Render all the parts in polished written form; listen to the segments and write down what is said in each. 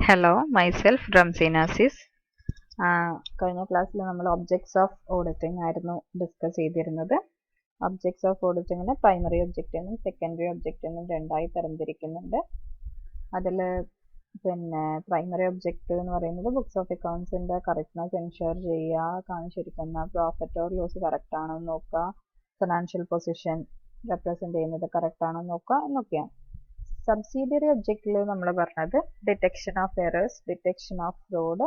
Hello, myself Ramsinasis. കഴിഞ്ഞ ക്ലാസ്സിൽ നമ്മൾ ഒബ്ജക്ട്സ് ഓഫ് ഓഡിറ്റിംഗ് ആയിരുന്നു ഡിസ്കസ് ചെയ്തിരുന്നത്. ഒബ്ജക്ട്സ് ഓഫ് ഓഡിറ്റിങ്ങിന് പ്രൈമറി ഒബ്ജക്റ്റ് എന്നും സെക്കൻഡറി ഒബ്ജക്റ്റ് എന്നും രണ്ടായി തരംതിരിക്കുന്നുണ്ട്. അതിൽ പ്രൈമറി ഒബ്ജക്റ്റ് എന്ന് പറയുന്നത് ബുക്സ് ഓഫ് അക്കൗണ്ട്സിൻ്റെ കറക്റ്റ്നെസ് എൻഷുർ ചെയ്യുക, കാണിച്ചിരിക്കുന്ന പ്രോഫിറ്റ് ഓർ ലോസ് കറക്റ്റ് ആണോ എന്ന് നോക്കുക, ഫിനാൻഷ്യൽ പൊസിഷൻ റെപ്രസെൻറ്റ് ചെയ്യുന്നത് കറക്റ്റ് ആണോ എന്ന് നോക്കുക എന്നൊക്കെയാണ്. സബ്സിഡിയറി ഒബ്ജക്റ്റിൽ നമ്മൾ പറഞ്ഞത് detection of errors, detection of fraud,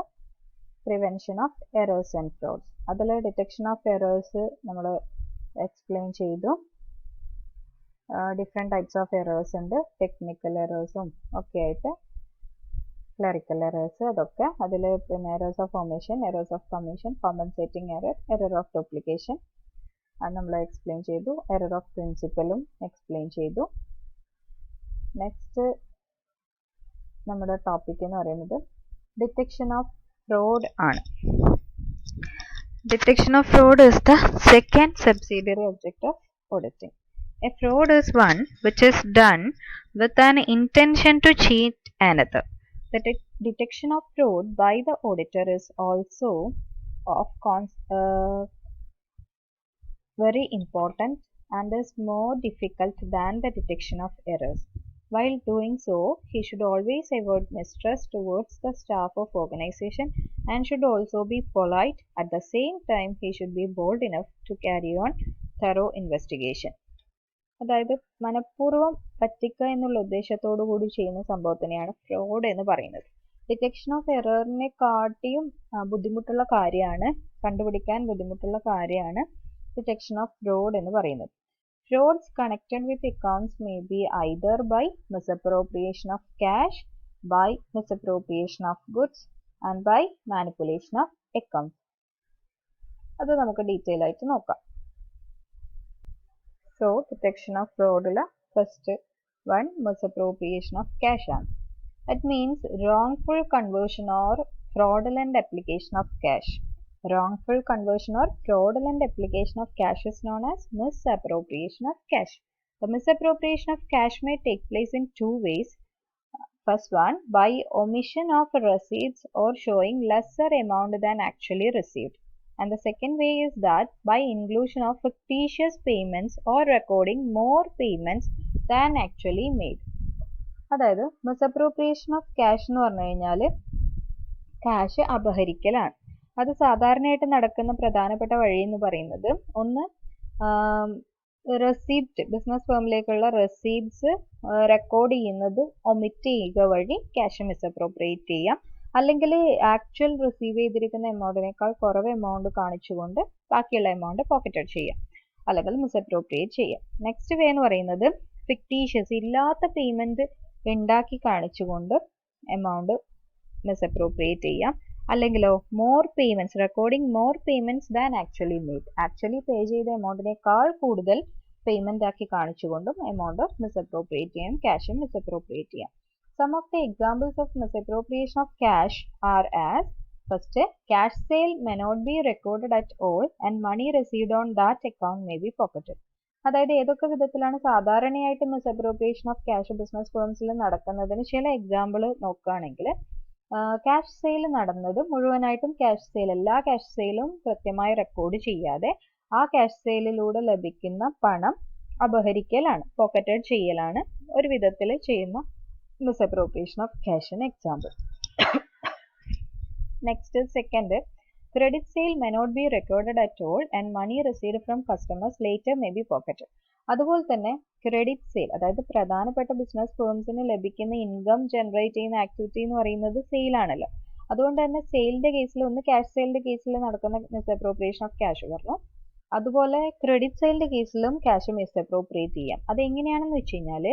prevention of errors and fruits. അതിൽ ഡിറ്റക്ഷൻ ഓഫ് എറേഴ്സ് നമ്മൾ എക്സ്പ്ലെയിൻ ചെയ്തു. ഡിഫറെൻറ്റ് ടൈപ്സ് ഓഫ് എറേഴ്സ് ഉണ്ട്, ടെക്നിക്കൽ എറേഴ്സും ഒക്കെ ആയിട്ട്, ക്ലറിക്കൽ എറേഴ്സ് അതൊക്കെ. അതിൽ errors of omission, errors of commission, compensating error, error of duplication അത് നമ്മൾ എക്സ്പ്ലെയിൻ ചെയ്തു. എറർ ഓഫ് പ്രിൻസിപ്പലും എക്സ്പ്ലെയിൻ ചെയ്തു. നെക്സ്റ്റ് നമ്മുടെ ടോപ്പിക് എന്ന് പറയുന്നത് ഡിറ്റക്ഷൻ ഓഫ് ഫ്രോഡ് ആണ്. Detection of fraud is the second subsidiary object of auditing. A fraud is one which is done with an intention to cheat another. The detection of fraud by the auditor is also very important and is more difficult than the detection of errors. While doing so, he should always avoid mistrust towards the staff of organization and should also be polite. At the same time, he should be bold enough to carry on thorough investigation. അതായത് മനഃപൂർവ്വം പറ്റിക്കുക എന്നുള്ള ഉദ്ദേശത്തോടു കൂടി ചെയ്യുന്ന സംഭവത്തിനെയാണ് fraud എന്ന് പറയുന്നത്. Detection of എററിനെ കാട്ടിയും ബുദ്ധിമുട്ടുള്ള കാര്യമാണ്, കണ്ടുപിടിക്കാൻ ബുദ്ധിമുട്ടുള്ള കാര്യമാണ് ഡിറ്റക്ഷൻ ഓഫ് ഫ്രോഡ് എന്ന് പറയുന്നത്. Frauds connected with accounts may be either by misappropriation of cash, by misappropriation of goods and by manipulation of accounts. അത് നമുക്ക് ഡീറ്റെയിൽ ആയിട്ട് നോക്കാം. So, detection of fraud ല first one misappropriation of cash ആണ്. That means wrongful conversion or fraudulent application of cash. Wrongful conversion or fraudulent application of cash is known as misappropriation of cash. The misappropriation of cash may take place in two ways. First one, by omission of receipts or showing lesser amount than actually received. And the second way is that by inclusion of fictitious payments or recording more payments than actually made. അതായത് misappropriation of cash എന്ന് പറഞ്ഞു കഴിഞ്ഞാൽ cash അപഹരിക്കലാണ്. അത് സാധാരണയായിട്ട് നടക്കുന്ന പ്രധാനപ്പെട്ട വഴി എന്ന് പറയുന്നത് ഒന്ന് റെസീപ്റ്റ്, ബിസിനസ് ഫേമിലേക്കുള്ള റെസീപ്റ്റ്സ് റെക്കോർഡ് ചെയ്യുന്നത് ഒമിറ്റ് ചെയ്യുക വഴി ക്യാഷ് മിസ്അപ്രോപ്രിയേറ്റ് ചെയ്യാം. അല്ലെങ്കിൽ ആക്ച്വൽ റിസീവ് ചെയ്തിരിക്കുന്ന എമൗണ്ടിനേക്കാൾ കുറവ് എമൗണ്ട് കാണിച്ചുകൊണ്ട് ബാക്കിയുള്ള എമൗണ്ട് പോക്കറ്റഡ് ചെയ്യാം, അല്ലെങ്കിൽ മിസ്അപ്രോപ്രിയേറ്റ് ചെയ്യാം. നെക്സ്റ്റ് വേ എന്ന് പറയുന്നത് ഫിക്ടീഷ്യസ്, ഇല്ലാത്ത പേയ്മെന്റ് ഉണ്ടാക്കി കാണിച്ചുകൊണ്ട് എമൗണ്ട് മിസ്അപ്രോപ്രിയേറ്റ് ചെയ്യാം. അല്ലെങ്കിലോ more payments, recording more payments than actually made, actually pay ചെയ്ത എമൗണ്ടിനേക്കാൾ കൂടുതൽ പേയ്മെന്റ് ആക്കി കാണിച്ചുകൊണ്ടും എമൗണ്ട് മിസ്അപ്രോപ്രിയേറ്റ് ചെയ്യാം, ക്യാഷും മിസ്അപ്രോപ്രിയേറ്റ് ചെയ്യാം. Some of the examples of misappropriation of cash are as first, cash sale may not be recorded at all and money received on that account may be pocketed. അതായത് ഏതൊക്കെ വിധത്തിലാണ് സാധാരണയായിട്ട് misappropriation of cash business ഫേംസിൽ നടക്കുന്നതിന് ചില example നോക്കുകയാണെങ്കിൽ, cash sale നടന്നത് മുഴുവനായിട്ടും cash sale, എല്ലാ ക്യാഷ് സെയിലും കൃത്യമായി റെക്കോർഡ് ചെയ്യാതെ ആ ക്യാഷ് സെയിലിലൂടെ ലഭിക്കുന്ന പണം അപഹരിക്കലാണ്, പോക്കറ്റഡ് ചെയ്യലാണ് ഒരു വിധത്തിൽ ചെയ്യുന്ന misappropriation of cash an example. Next is second, credit sale may not be recorded at all and money received from customers later may be pocketed. അതുപോലെ തന്നെ ക്രെഡിറ്റ് സെയിൽ, അതായത് പ്രധാനപ്പെട്ട ബിസിനസ് ഫേംസിന് ലഭിക്കുന്ന ഇൻകം ജനറേറ്റ് ചെയ്യുന്ന ആക്ടിവിറ്റി എന്ന് പറയുന്നത് സെയിലാണല്ലോ. അതുകൊണ്ട് തന്നെ സെയിലിന്റെ കേസിൽ ഒന്ന് ക്യാഷ് സെയിലിന്റെ കേസിൽ നടക്കുന്ന മിസ്അപ്രോപ്രിയേഷൻ ഓഫ് ക്യാഷ് പറഞ്ഞു. അതുപോലെ ക്രെഡിറ്റ് സെയിലിന്റെ കേസിലും ക്യാഷ് മിസ്അപ്രോപ്രിയേറ്റ് ചെയ്യാം. അതെങ്ങനെയാണെന്ന് വെച്ച് കഴിഞ്ഞാൽ,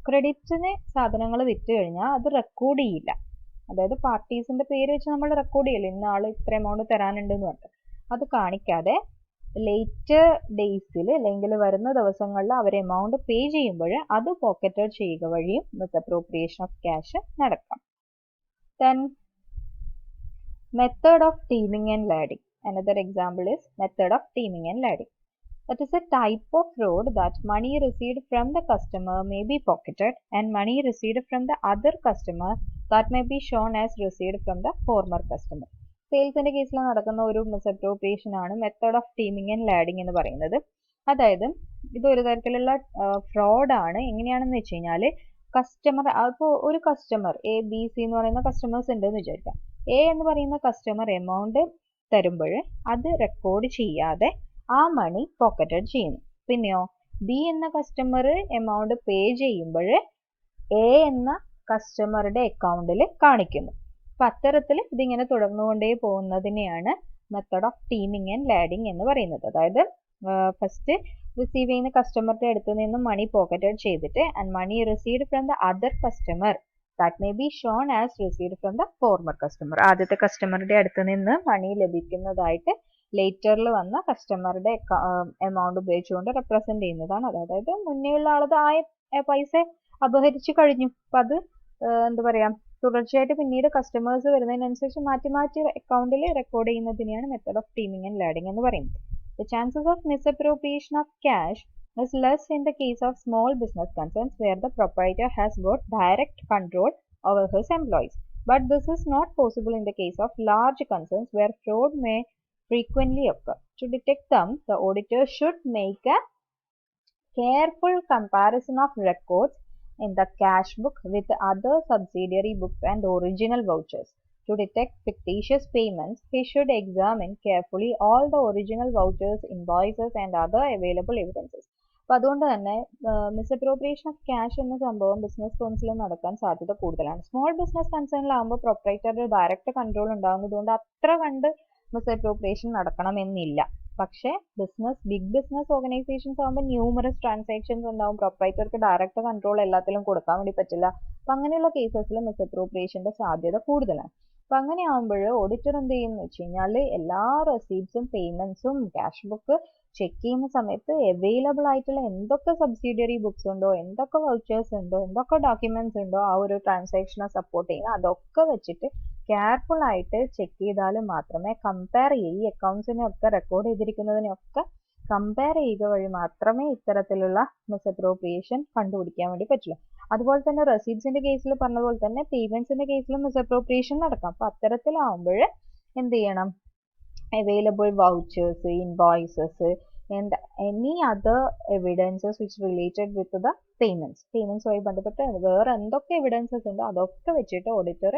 ക്രെഡിറ്റിന് സാധനങ്ങൾ വിറ്റ് കഴിഞ്ഞാൽ അത് റെക്കോർഡ് ചെയ്യില്ല. അതായത് പാർട്ടീസിന്റെ പേര് വെച്ച് നമ്മൾ റെക്കോർഡ് ചെയ്യില്ല, ഇന്ന ആൾ ഇത്ര എമൗണ്ട് തരാനുണ്ടെന്ന് പറഞ്ഞിട്ട്. അത് കാണിക്കാതെ ലേറ്റർ ഡേയ്സിൽ അല്ലെങ്കിൽ വരുന്ന ദിവസങ്ങളിൽ അവർ എമൗണ്ട് പേ ചെയ്യുമ്പോൾ അത് പോക്കറ്റഡ് ചെയ്യുക വഴിയും മിസ്അപ്രോപ്രിയേഷൻ ഓഫ് ക്യാഷ് നടക്കാം. Then method of teeming and lading. Another example is method of teaming and lading. That is a type of fraud that money received from the customer may be pocketed and money received from the other customer that may be shown as received from the former customer. സെയിൽസിന്റെ കേസിൽ നടക്കുന്ന ഒരു misappropriation ആണ് method of teeming and lading എന്ന് പറയുന്നത്. അതായത് ഇത് ഒരു തരത്തിലുള്ള ഫ്രോഡാണ്. എങ്ങനെയാണെന്ന് വെച്ച് കഴിഞ്ഞാൽ കസ്റ്റമർ, അപ്പോൾ ഒരു കസ്റ്റമർ എ ബി സി എന്ന് പറയുന്ന കസ്റ്റമേഴ്സ് ഉണ്ട് എന്ന് വിചാരിക്കാം. എ എന്ന് പറയുന്ന കസ്റ്റമർ എമൗണ്ട് തരുമ്പോൾ അത് റെക്കോർഡ് ചെയ്യാതെ ആ മണി പോക്കറ്റഡ് ചെയ്യുന്നു. പിന്നെയോ ബി എന്ന കസ്റ്റമർ എമൗണ്ട് പേ ചെയ്യുമ്പോൾ എ എന്ന കസ്റ്റമറുടെ അക്കൗണ്ടിൽ കാണിക്കുന്നു. അപ്പൊ അത്തരത്തിൽ ഇതിങ്ങനെ തുടർന്നുകൊണ്ടേ പോകുന്നതിനെയാണ് method of teeming and lading എന്ന് പറയുന്നത്. അതായത് ഫസ്റ്റ് റിസീവ് ചെയ്യുന്ന കസ്റ്റമറുടെ അടുത്ത് നിന്ന് മണി പോക്കറ്റഡ് ചെയ്തിട്ട് and money received from the other customer that may be shown as received from the former customer. ആദ്യത്തെ കസ്റ്റമറുടെ അടുത്ത് നിന്ന് മണി ലഭിക്കുന്നതായിട്ട് ലേറ്ററിൽ വന്ന കസ്റ്റമറുടെ എമൗണ്ട് ഉപയോഗിച്ചുകൊണ്ട് റെപ്രസെന്റ് ചെയ്യുന്നതാണ്. അതായത് മുന്നേയുള്ള ആളത് ആ പൈസ അപഹരിച്ചു കഴിഞ്ഞു. അപ്പൊ അത് എന്താ പറയാ, തുടർച്ചയായിട്ട് പിന്നീട് കസ്റ്റമേഴ്സ് വരുന്നതിനനുസരിച്ച് മാറ്റി മാറ്റി അക്കൗണ്ടിൽ റെക്കോർഡ് ചെയ്യുന്നതിനെയാണ് method of teeming and lading എന്ന് പറയുന്നത്. The chances of misappropriation of cash is less in the case of small business concerns where the proprietor has got direct control over his employees. But this is not possible in the case of large concerns where fraud may frequently occur. To detect them, the auditor should make a careful comparison of records in the cash book with other subsidiary books and original vouchers. To detect fictitious payments, he should examine carefully all the original vouchers, invoices and other available evidences. അപ്പോൾ അതുകൊണ്ട് തന്നെ misappropriation of cash എന്ന സംഭവം business ഫേംസിൽ നടക്കാൻ സാധ്യത കൂടുതലാണ്. Small business കൺസേണിലാകുമ്പോൾ പ്രൊപ്പറേറ്ററുടെ direct control ഉണ്ടാകുന്നതുകൊണ്ട് അത്ര കണ്ട് മിസ്അപ്രോപ്രിയേഷൻ നടക്കണമെന്നില്ല. പക്ഷേ ബിഗ് ബിസിനസ് ഓർഗനൈസേഷൻസ് ആകുമ്പോൾ ന്യൂമറസ് ട്രാൻസാക്ഷൻസ് ഉണ്ടാവും. പ്രൊപ്പറേറ്റർക്ക് ഡയറക്റ്റ് കൺട്രോൾ എല്ലാത്തിലും കൊടുക്കാൻ വേണ്ടി പറ്റില്ല. അപ്പം അങ്ങനെയുള്ള കേസസിൽ മിസ്അപ്രോപ്രിയേഷന്റെ സാധ്യത കൂടുതലാണ്. അപ്പം അങ്ങനെ ആകുമ്പോൾ ഓഡിറ്റർ എന്ത് ചെയ്യുന്നു വെച്ച് കഴിഞ്ഞാൽ എല്ലാ റെസീപ്റ്റ്സും പേയ്മെന്റ്സും ക്യാഷ് ബുക്ക് ചെക്ക് ചെയ്യുന്ന സമയത്ത് അവൈലബിൾ ആയിട്ടുള്ള എന്തൊക്കെ സബ്സിഡിയറി ബുക്സ് ഉണ്ടോ, എന്തൊക്കെ വൗച്ചേഴ്സ് ഉണ്ടോ, എന്തൊക്കെ ഡോക്യുമെന്റ്സ് ഉണ്ടോ ആ ഒരു ട്രാൻസാക്ഷനെ സപ്പോർട്ട് ചെയ്യുന്ന അതൊക്കെ വെച്ചിട്ട് കെയർഫുൾ ആയിട്ട് ചെക്ക് ചെയ്താൽ മാത്രമേ കമ്പയർ ചെയ്യുക, ഈ അക്കൗണ്ട്സിനെയൊക്കെ റെക്കോർഡ് ചെയ്തിരിക്കുന്നതിനെയൊക്കെ കമ്പയർ ചെയ്യുക വഴി മാത്രമേ ഇത്തരത്തിലുള്ള മിസ്അപ്രോപ്രിയേഷൻ കണ്ടുപിടിക്കാൻ വേണ്ടി പറ്റുള്ളൂ. അതുപോലെ തന്നെ റെസീപ്റ്റ്സിന്റെ കേസിൽ പറഞ്ഞ പോലെ തന്നെ പേയ്മെന്റ്സിന്റെ കേസിലും മിസ്അപ്രോപ്രിയേഷൻ നടക്കാം. അപ്പൊ അത്തരത്തിലാവുമ്പോൾ എന്ത് ചെയ്യണം, available vouchers, invoices and any other evidences which related with the പേയ്മെന്റ്സുമായി ബന്ധപ്പെട്ട് വേറെ എന്തൊക്കെ എവിഡൻസസ് ഉണ്ടോ അതൊക്കെ വെച്ചിട്ട് ഓഡിറ്റർ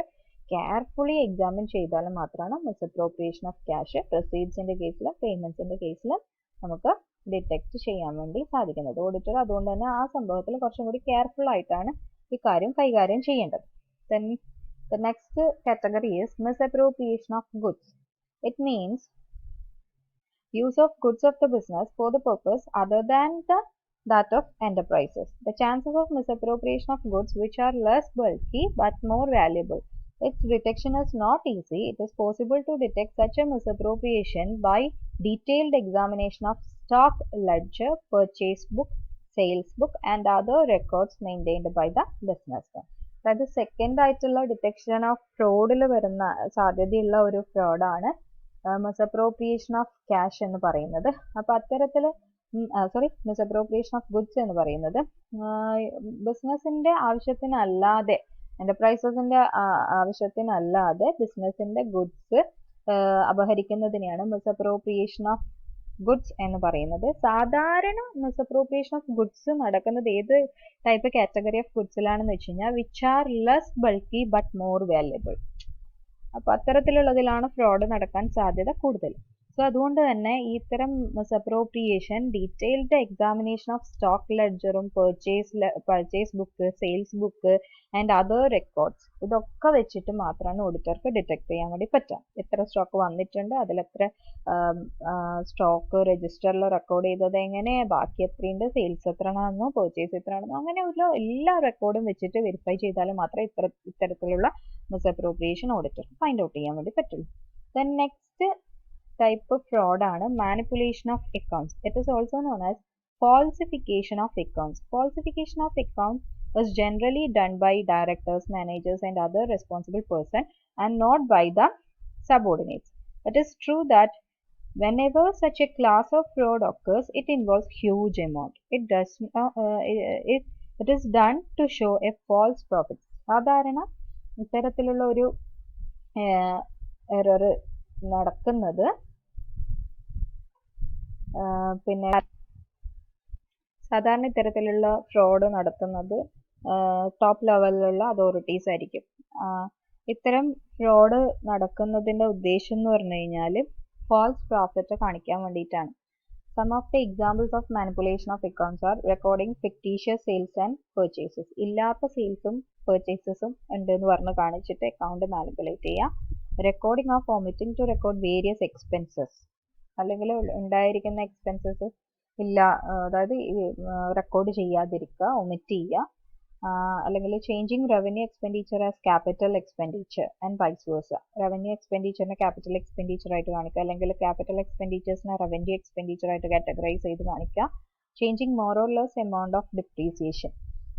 കെയർഫുള്ളി എക്സാമിൻ ചെയ്താൽ മാത്രമാണ് മിസ്അപ്രോപ്രിയേഷൻ ഓഫ് ക്യാഷ് റെസീപ്റ്റ്സിന്റെ കേസിലും പേയ്മെന്റ്സിന്റെ കേസിലും നമുക്ക് ഡിറ്റക്ട് ചെയ്യാൻ വേണ്ടി സാധിക്കുന്നത്. ഓഡിറ്റർ അതുകൊണ്ട് തന്നെ ആ സംഭവത്തിൽ കുറച്ചും കൂടി കെയർഫുൾ ആയിട്ടാണ് ഈ കാര്യം കൈകാര്യം ചെയ്യേണ്ടത്. Then the next category is misappropriation of goods. It means use of goods of the business for the purpose other than that of enterprises. The chances of misappropriation of goods which are less bulky but more valuable. Its detection is not easy. It is possible to detect such a misappropriation by detailed examination of stock ledger, purchase book, sales book and other records maintained by the business. അതായത് second ആയിട്ടുള്ള detection of ഫ്രോഡിൽ വരുന്ന സാധ്യതയുള്ള ഒരു ഫ്രോഡാണ് misappropriation of cash എന്ന് പറയുന്നത്. അപ്പൊ അത്തരത്തിൽ misappropriation of goods എന്ന് പറയുന്നത് ബിസിനസിന്റെ ആവശ്യത്തിനല്ലാതെ, എന്റർപ്രൈസസിന്റെ ആവശ്യത്തിനല്ലാതെ ബിസിനസിന്റെ ഗുഡ്സ് അപഹരിക്കുന്നതിനെയാണ് മിസ്അപ്രോപ്രിയേഷൻ ഓഫ് ഗുഡ്സ് എന്ന് പറയുന്നത്. സാധാരണ മിസ്അപ്രോപ്രിയേഷൻ ഓഫ് ഗുഡ്സ് നടക്കുന്നത് ഏത് ടൈപ്പ് കാറ്റഗറി ഓഫ് ഗുഡ്സിലാണെന്ന് വെച്ച് കഴിഞ്ഞാൽ which are less bulky but more valuable. അപ്പൊ അത്തരത്തിലുള്ളതിലാണ് ഫ്രോഡ് നടക്കാൻ സാധ്യത കൂടുതൽ. സോ അതുകൊണ്ട് തന്നെ ഇത്തരം misappropriation detailed examination of stock ലെഡ്ജറും purchase book, sales book and other records ഇതൊക്കെ വെച്ചിട്ട് മാത്രമാണ് ഓഡിറ്റർക്ക് ഡിറ്റക്ട് ചെയ്യാൻ വേണ്ടി പറ്റുക. എത്ര സ്റ്റോക്ക് വന്നിട്ടുണ്ട്, അതിലെത്ര സ്റ്റോക്ക് രജിസ്റ്ററിൽ റെക്കോർഡ് ചെയ്തത് എങ്ങനെ, ബാക്കി എത്രയുണ്ട്, സെയിൽസ് എത്രയാണെന്നോ പർച്ചേസ് എത്രയാണെന്നോ അങ്ങനെ ഒരു എല്ലാ റെക്കോർഡും വെച്ചിട്ട് വെരിഫൈ ചെയ്താൽ മാത്രമേ ഇത്തരത്തിലുള്ള മിസ്അപ്രോപ്രിയേഷൻ ഓഡിറ്റർക്ക് ഫൈൻഡ് ഔട്ട് ചെയ്യാൻ വേണ്ടി പറ്റുള്ളൂ. Then next type of fraud ആണ് manipulation of accounts. It is also known as falsification of accounts. Falsification of accounts is generally done by directors, managers and other responsible person and not by the subordinates. It is true that Whenever such a class of fraud occurs, it involves huge amount. It is done to show a false profit. സാധാരണ ഇത്തരത്തിലുള്ള ഒരു error നടക്കുന്നത് പിന്നെ സാധാരണ ഇത്തരത്തിലുള്ള fraud നടത്തുന്നത് top ലെവലിലുള്ള authorities ആയിരിക്കും. ഇത്തരം ഫ്രോഡ് നടക്കുന്നതിന്റെ ഉദ്ദേശം എന്ന് പറഞ്ഞു കഴിഞ്ഞാൽ ഫാൾസ് പ്രോഫിറ്റ് കാണിക്കാൻ വേണ്ടിയിട്ടാണ്. Some of the examples of manipulation of accounts are recording fictitious sales and purchases. ഇല്ലാത്ത സെയിൽസും പെർച്ചേസസും ഉണ്ട് എന്ന് പറഞ്ഞ് കാണിച്ചിട്ട് അക്കൗണ്ട് മാനിപ്പുലേറ്റ് ചെയ്യുക. Recording of omitting to record various expenses. അല്ലെങ്കിൽ ഉണ്ടായിരിക്കുന്ന എക്സ്പെൻസസ് ഇല്ല, അതായത് റെക്കോർഡ് ചെയ്യാതിരിക്കുക, ഒമിറ്റ് ചെയ്യുക. അല്ലെങ്കിൽ changing revenue expenditure as capital expenditure and vice versa. Revenue എക്സ്പെൻഡിച്ചറിനെ ക്യാപിറ്റൽ എക്സ്പെൻഡിച്ചർ ആയിട്ട് കാണിക്കുക, അല്ലെങ്കിൽ ക്യാപിറ്റൽ എക്സ്പെൻഡിച്ചേഴ്സിനെ റവന്യൂ എക്സ്പെൻഡിച്ചർ ആയിട്ട് കാറ്റഗറൈസ് ചെയ്ത് കാണിക്കുക. Changing more or less amount of depreciation.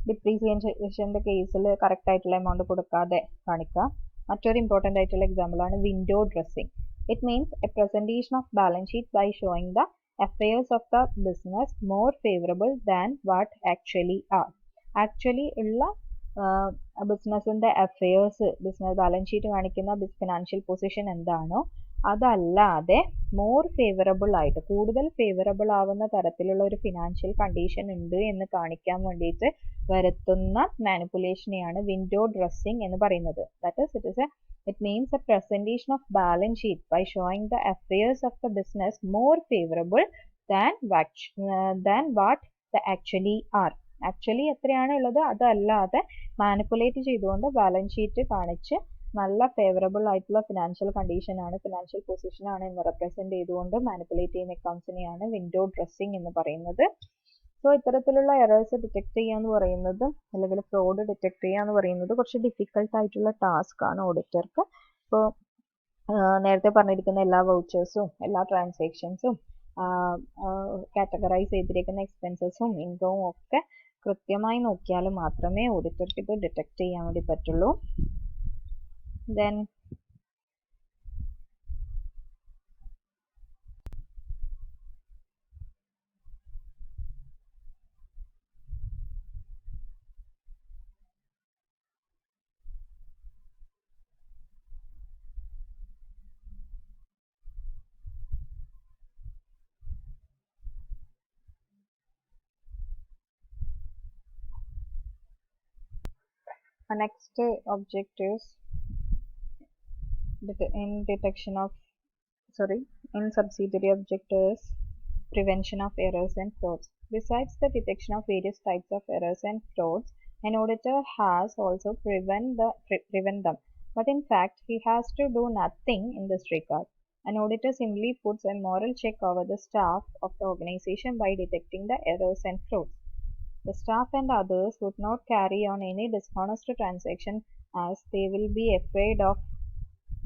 ഡിപ്രീസിയേഷൻ്റെ കേസിൽ കറക്റ്റ് ആയിട്ടുള്ള എമൗണ്ട് കൊടുക്കാതെ കാണിക്കുക. മറ്റൊരു ഇമ്പോർട്ടൻ്റ് ആയിട്ടുള്ള എക്സാമ്പിൾ ആണ് window dressing. It means a presentation of balance sheet by showing the affairs of the business more favorable than what actually are. Actually ഉള്ള ബിസിനസിന്റെ അഫയേഴ്സ്, ബിസിനസ് ബാലൻസ് ഷീറ്റ് കാണിക്കുന്ന financial position എന്താണോ അതല്ലാതെ more favourable ആയിട്ട്, കൂടുതൽ favourable ആവുന്ന തരത്തിലുള്ള ഒരു ഫിനാൻഷ്യൽ കണ്ടീഷൻ ഉണ്ട് എന്ന് കാണിക്കാൻ വേണ്ടിയിട്ട് വരുത്തുന്ന മാനിപ്പുലേഷനെയാണ് വിൻഡോ ഡ്രസ്സിംഗ് എന്ന് പറയുന്നത്. That is it means a presentation of balance sheet by showing the affairs of the business more favorable than what they actually are. Actually എത്രയാണ് ഉള്ളത് അതല്ലാതെ മാനിപ്പുലേറ്റ് ചെയ്തുകൊണ്ട് ബാലൻസ് ഷീറ്റ് കാണിച്ച് നല്ല ഫേവറബിൾ ആയിട്ടുള്ള ഫിനാൻഷ്യൽ കണ്ടീഷൻ ആണ്, ഫിനാൻഷ്യൽ പൊസിഷൻ ആണ് എന്ന് റെപ്രസെന്റ് ചെയ്തുകൊണ്ട് മാനിപ്പുലേറ്റ് ചെയ്യുന്ന അക്കൗണ്ട്സിനെയാണ് വിൻഡോ ഡ്രസ്സിംഗ് എന്ന് പറയുന്നത്. സോ ഇത്തരത്തിലുള്ള എറേഴ്സ് ഡിറ്റക്ട് ചെയ്യുക എന്ന് പറയുന്നത്, അല്ലെങ്കിൽ ഫ്രോഡ് ഡിറ്റക്ട് ചെയ്യുക എന്ന് പറയുന്നത് കുറച്ച് ഡിഫിക്കൽട്ട് ആയിട്ടുള്ള ടാസ്ക് ആണ് ഓഡിറ്റർക്ക്. ഇപ്പോൾ നേരത്തെ പറഞ്ഞിരിക്കുന്ന എല്ലാ വൗച്ചേഴ്സും എല്ലാ ട്രാൻസാക്ഷൻസും കാറ്റഗറൈസ് ചെയ്തിരിക്കുന്ന എക്സ്പെൻസസും ഇൻകവും ഒക്കെ കൃത്യമായി നോക്കിയാൽ മാത്രമേ ഓഡിറ്റർക്ക് ഇത് ഡിറ്റക്ട് ചെയ്യാൻ വേണ്ടി പറ്റുള്ളൂ. Then next object is in subsidiary object is prevention of errors and frauds. Besides the detection of various types of errors and frauds, an auditor has also prevent them. But in fact, he has to do nothing in this regard. An auditor simply puts a moral check over the staff of the organization by detecting the errors and frauds. The staff and others would not carry on any dishonest transaction as they will be afraid of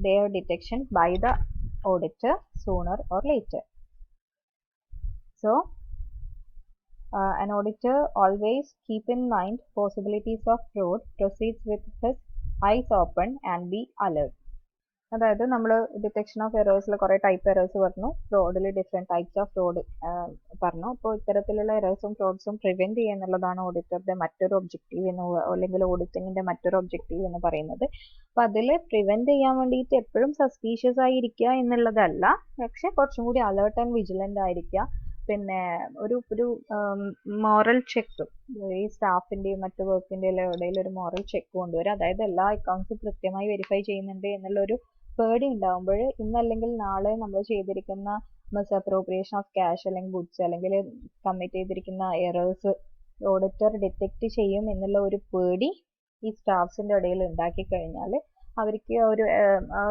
their detection by the auditor sooner or later. So, an auditor always keep in mind possibilities of fraud, proceeds with his eyes open and be alert. അതായത് നമ്മൾ detection of എറേഴ്സിൽ കുറേ type errors പറഞ്ഞു, ഫ്രോഡിൽ different types of fraud പറഞ്ഞു. അപ്പോൾ ഇത്തരത്തിലുള്ള എറേഴ്സും ഫ്രോഡ്സും prevent ചെയ്യുക എന്നുള്ളതാണ് ഓഡിറ്ററുടെ മറ്റൊരു ഒബ്ജക്റ്റീവ് എന്ന്, അല്ലെങ്കിൽ ഓഡിറ്റിങ്ങിൻ്റെ മറ്റൊരു ഒബ്ജക്റ്റീവ് എന്ന് പറയുന്നത്. അപ്പോൾ അതിൽ പ്രിവെൻറ്റ് ചെയ്യാൻ വേണ്ടിയിട്ട് എപ്പോഴും സസ്പീഷ്യസ് ആയിരിക്കുക എന്നുള്ളതല്ല, പക്ഷെ കുറച്ചും കൂടി അലേർട്ട് ആൻഡ് വിജിലൻ്റ് ആയിരിക്കുക. പിന്നെ ഒരു മോറൽ ചെക്ക്, ഈ സ്റ്റാഫിൻ്റെയും മറ്റു വർക്കിൻ്റെയും ഇടയിൽ ഒരു മോറൽ ചെക്ക് കൊണ്ടുവരിക. അതായത് എല്ലാ അക്കൗണ്ട്സും കൃത്യമായി വെരിഫൈ ചെയ്യുന്നുണ്ട് എന്നുള്ളൊരു പേടി ഉണ്ടാകുമ്പോൾ ഇന്നല്ലെങ്കിൽ നാളെ നമ്മൾ ചെയ്തിരിക്കുന്ന മിസ്അപ്രോപ്രിയേഷൻ ഓഫ് ക്യാഷ് അല്ലെങ്കിൽ ഗുഡ്സ് അല്ലെങ്കിൽ കമ്മിറ്റ് ചെയ്തിരിക്കുന്ന എറേഴ്സ് ഓഡിറ്റർ ഡിറ്റക്ട് ചെയ്യും എന്നുള്ള ഒരു പേടി ഈ സ്റ്റാഫ്സിൻ്റെ ഇടയിൽ ഉണ്ടാക്കി കഴിഞ്ഞാൽ അവർക്ക്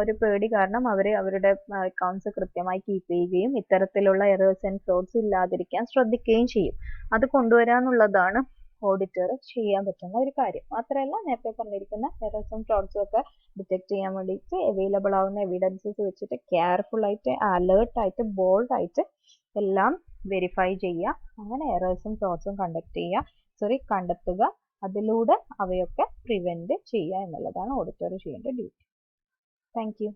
ഒരു പേടി കാരണം അവരുടെ അക്കൗണ്ട്സ് കൃത്യമായി കീപ്പ് ചെയ്യുകയും ഇത്തരത്തിലുള്ള എറേഴ്സ് ആൻഡ് ഫ്രോഡ്സ് ഇല്ലാതിരിക്കാൻ ശ്രദ്ധിക്കുകയും ചെയ്യും. അത് കൊണ്ടുവരാന്നുള്ളതാണ് ഓഡിറ്റർ ചെയ്യാൻ പറ്റുന്ന ഒരു കാര്യം. മാത്രമല്ല നേരത്തെ പറഞ്ഞിരിക്കുന്ന എറേഴ്സും ഫ്രോഡ്സും ഒക്കെ ഡിറ്റക്ട് ചെയ്യാൻ വേണ്ടിയിട്ട് അവൈലബിൾ ആവുന്ന എവിഡൻസസ് വെച്ചിട്ട് കെയർഫുൾ ആയിട്ട് അലേർട്ട് ആയിട്ട് ബോൾഡ് ആയിട്ട് എല്ലാം വെരിഫൈ ചെയ്യുക. അങ്ങനെ എറേഴ്സും ഫ്രോഡ്സും കണ്ടെത്തുക, അതിലൂടെ അവയൊക്കെ പ്രിവെന്റ് ചെയ്യുക എന്നുള്ളതാണ് ഓഡിറ്റർ ചെയ്യേണ്ട ഡ്യൂട്ടി. Thank you.